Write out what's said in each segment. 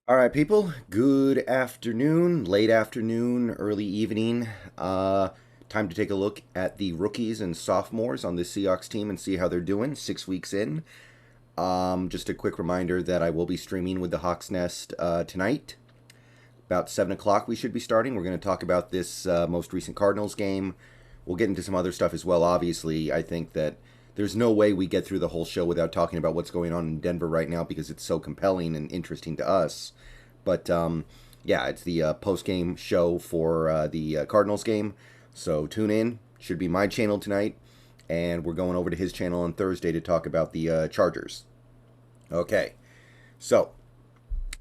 All right, people. Good afternoon, late afternoon, early evening. Time to take a look at the rookies and sophomores on the Seahawks team and see how they're doing 6 weeks in. Just a quick reminder that I will be streaming with the Hawks Nest tonight. About 7 o'clock we should be starting. We're going to talk about this most recent Cardinals game. We'll get into some other stuff as well. Obviously, I think that there's no way we get through the whole show without talking about what's going on in Denver right now because it's so compelling and interesting to us. But yeah, it's the post-game show for the Cardinals game. So tune in. Should be my channel tonight. And we're going over to his channel on Thursday to talk about the Chargers. Okay, so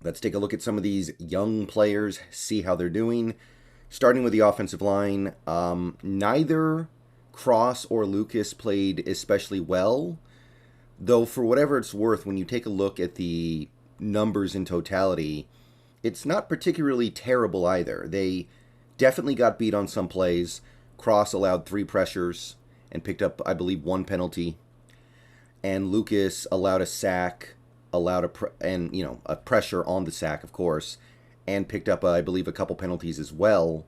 let's take a look at some of these young players, see how they're doing. Starting with the offensive line, neither Cross or Lucas played especially well, though for whatever it's worth, when you take a look at the numbers in totality, it's not particularly terrible either. They definitely got beat on some plays. Cross allowed 3 pressures and picked up, I believe, 1 penalty, and Lucas allowed a sack, allowed a pressure on the sack, of course, and picked up, I believe, a couple penalties as well.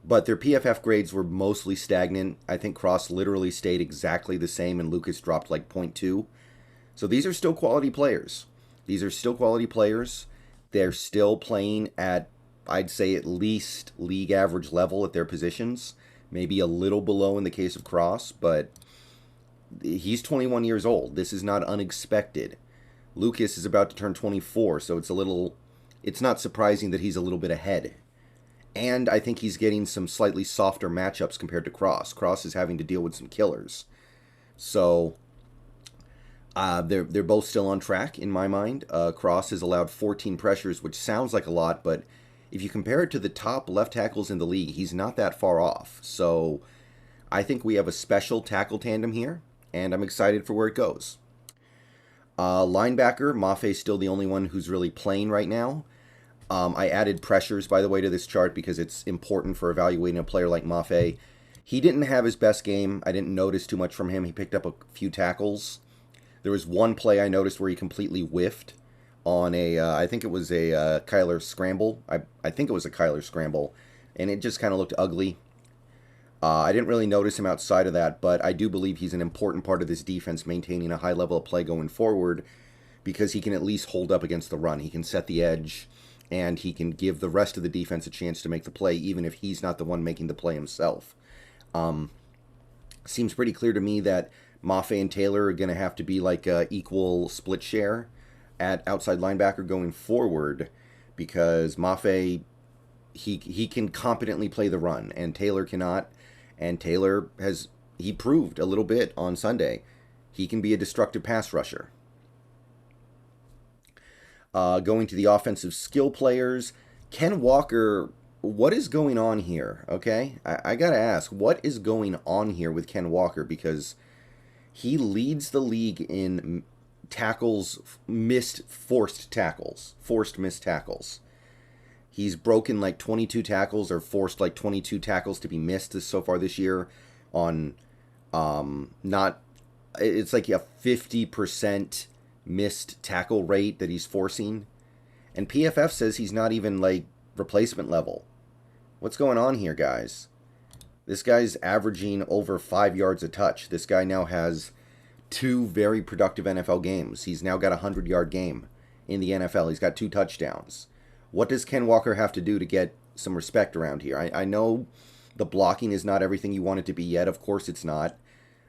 But their PFF grades were mostly stagnant. I think Cross literally stayed exactly the same, and Lucas dropped like 0.2. So these are still quality players. These are still quality players. They're still playing at, I'd say, at least league average level at their positions. Maybe a little below in the case of Cross, but he's 21 years old. This is not unexpected. Lucas is about to turn 24, so it's not surprising that he's a little bit ahead. And I think he's getting some slightly softer matchups compared to Cross. Cross is having to deal with some killers. So they're both still on track in my mind. Cross has allowed 14 pressures, which sounds like a lot, but if you compare it to the top left tackles in the league, he's not that far off. So I think we have a special tackle tandem here, and I'm excited for where it goes. Linebacker, Maffei's still the only one who's really playing right now. I added pressures, by the way, to this chart because it's important for evaluating a player like Maffei. He didn't have his best game. I didn't notice too much from him. He picked up a few tackles. There was one play I noticed where he completely whiffed on I think it was a Kyler scramble. I think it was a Kyler scramble, and it just kind of looked ugly. I didn't really notice him outside of that, but I do believe he's an important part of this defense, maintaining a high level of play going forward, because he can at least hold up against the run. He can set the edge, and he can give the rest of the defense a chance to make the play, even if he's not the one making the play himself. Seems pretty clear to me that Maffei and Taylor are going to have to be like a equal split share at outside linebacker going forward, because Maffei, he can competently play the run, and Taylor cannot. And Taylor he proved a little bit on Sunday. He can be a destructive pass rusher. Going to the offensive skill players, Ken Walker, what is going on here? Okay, I gotta ask, what is going on here with Ken Walker? Because he leads the league in tackles, forced missed tackles. He's broken like 22 tackles, or forced like 22 tackles to be missed so far this year on not, it's like a 50% missed tackle rate that he's forcing. And PFF says he's not even like replacement level. What's going on here, guys? This guy's averaging over 5 yards a touch. This guy now has 2 very productive NFL games. He's now got a 100-yard game in the NFL. He's got 2 touchdowns. What does Ken Walker have to do to get some respect around here? I know the blocking is not everything you want it to be yet. Of course it's not.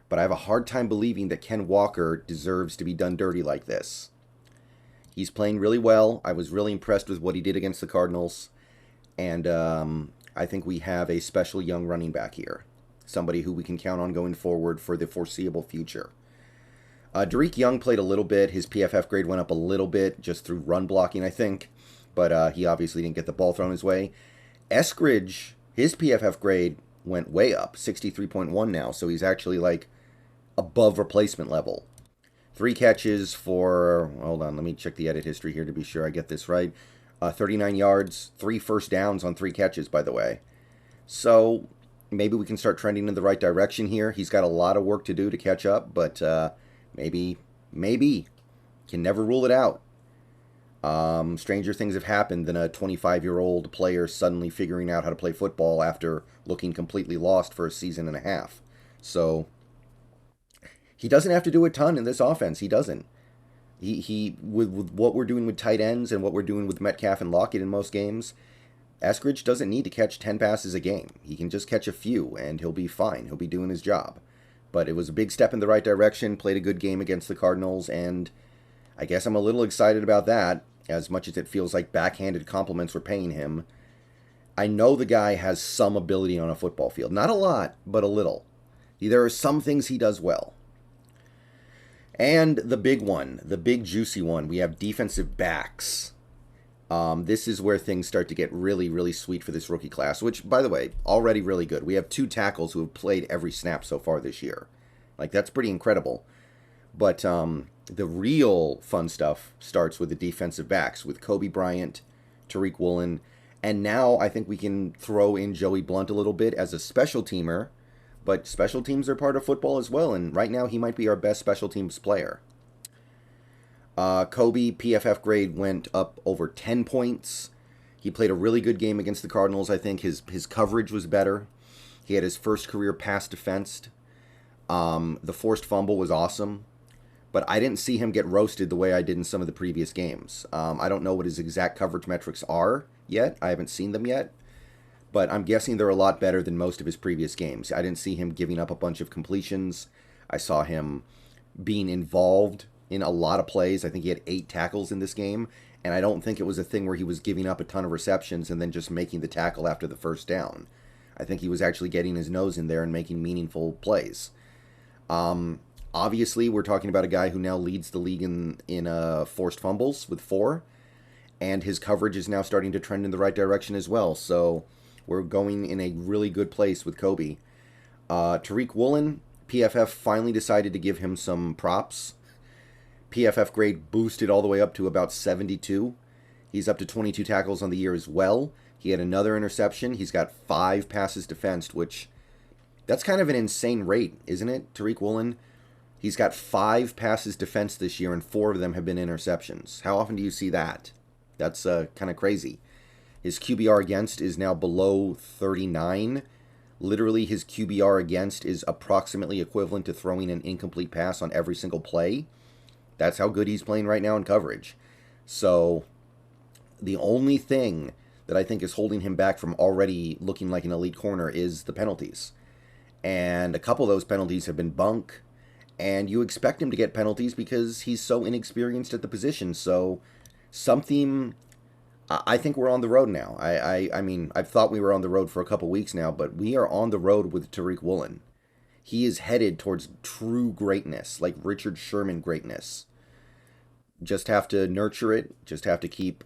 But I have a hard time believing that Ken Walker deserves to be done dirty like this. He's playing really well. I was really impressed with what he did against the Cardinals. And I think we have a special young running back here. Somebody who we can count on going forward for the foreseeable future. Derek Young played a little bit. His PFF grade went up a little bit just through run blocking, I think. But he obviously didn't get the ball thrown his way. Eskridge, his PFF grade went way up, 63.1 now. So he's actually like above replacement level. 3 catches for, hold on, let me check the edit history here to be sure I get this right. 39 yards, 3 first downs on 3 catches, by the way. So maybe we can start trending in the right direction here. He's got a lot of work to do to catch up, but maybe, can never rule it out. Stranger things have happened than a 25-year-old player suddenly figuring out how to play football after looking completely lost for a season and a half. So he doesn't have to do a ton in this offense. He doesn't. He with what we're doing with tight ends and what we're doing with Metcalf and Lockett in most games, Eskridge doesn't need to catch 10 passes a game. He can just catch a few, and he'll be fine. He'll be doing his job. But it was a big step in the right direction, played a good game against the Cardinals, and I guess I'm a little excited about that, as much as it feels like backhanded compliments we're paying him. I know the guy has some ability on a football field. Not a lot, but a little. There are some things he does well. And the big one, the big juicy one, we have defensive backs. This is where things start to get really, really sweet for this rookie class, which, by the way, already really good. We have 2 tackles who have played every snap so far this year. Like, that's pretty incredible. But the real fun stuff starts with the defensive backs, with Coby Bryant, Tariq Woolen, and now I think we can throw in Joey Blount a little bit as a special teamer, but special teams are part of football as well, and right now he might be our best special teams player. Coby, PFF grade went up over 10 points. He played a really good game against the Cardinals. I think his coverage was better. He had his first career pass defensed. The forced fumble was awesome. But I didn't see him get roasted the way I did in some of the previous games. I don't know what his exact coverage metrics are yet. I haven't seen them yet. But I'm guessing they're a lot better than most of his previous games. I didn't see him giving up a bunch of completions. I saw him being involved in a lot of plays. I think he had 8 tackles in this game, and I don't think it was a thing where he was giving up a ton of receptions and then just making the tackle after the first down. I think he was actually getting his nose in there and making meaningful plays. Obviously, we're talking about a guy who now leads the league in forced fumbles with 4, and his coverage is now starting to trend in the right direction as well, so we're going in a really good place with Coby. Tariq Woolen, PFF finally decided to give him some props. PFF grade boosted all the way up to about 72. He's up to 22 tackles on the year as well. He had another interception. He's got 5 passes defensed, which that's kind of an insane rate, isn't it, Tariq Woolen? He's got 5 passes defensed this year, and 4 of them have been interceptions. How often do you see that? That's kind of crazy. His QBR against is now below 39. Literally, his QBR against is approximately equivalent to throwing an incomplete pass on every single play. That's how good he's playing right now in coverage. So the only thing that I think is holding him back from already looking like an elite corner is the penalties. And a couple of those penalties have been bunk. And you expect him to get penalties because he's so inexperienced at the position. So something, I think we're on the road now. I mean, I've thought we were on the road for a couple weeks now, but we are on the road with Tariq Woolen. He is headed towards true greatness, like Richard Sherman greatness. Just have to nurture it, just have to keep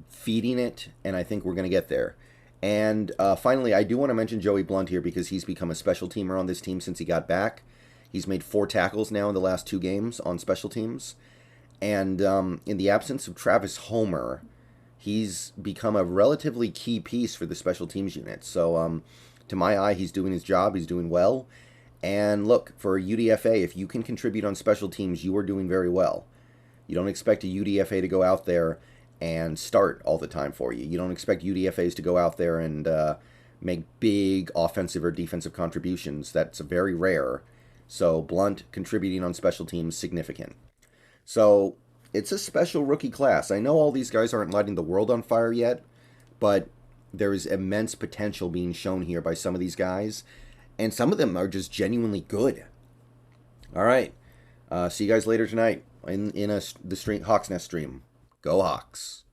feeding it, and I think we're going to get there. And finally, I do want to mention Joey Blount here because he's become a special teamer on this team since he got back. He's made 4 tackles now in the last 2 games on special teams. And in the absence of Travis Homer, he's become a relatively key piece for the special teams unit. So to my eye, he's doing his job, he's doing well. And look, for a UDFA, if you can contribute on special teams, you are doing very well. You don't expect a UDFA to go out there and start all the time for you. You don't expect UDFAs to go out there and make big offensive or defensive contributions. That's very rare. So Blount contributing on special teams, significant. So it's a special rookie class. I know all these guys aren't lighting the world on fire yet, but there is immense potential being shown here by some of these guys. And some of them are just genuinely good. All right. See you guys later tonight in the Hawks Nest stream. Go Hawks.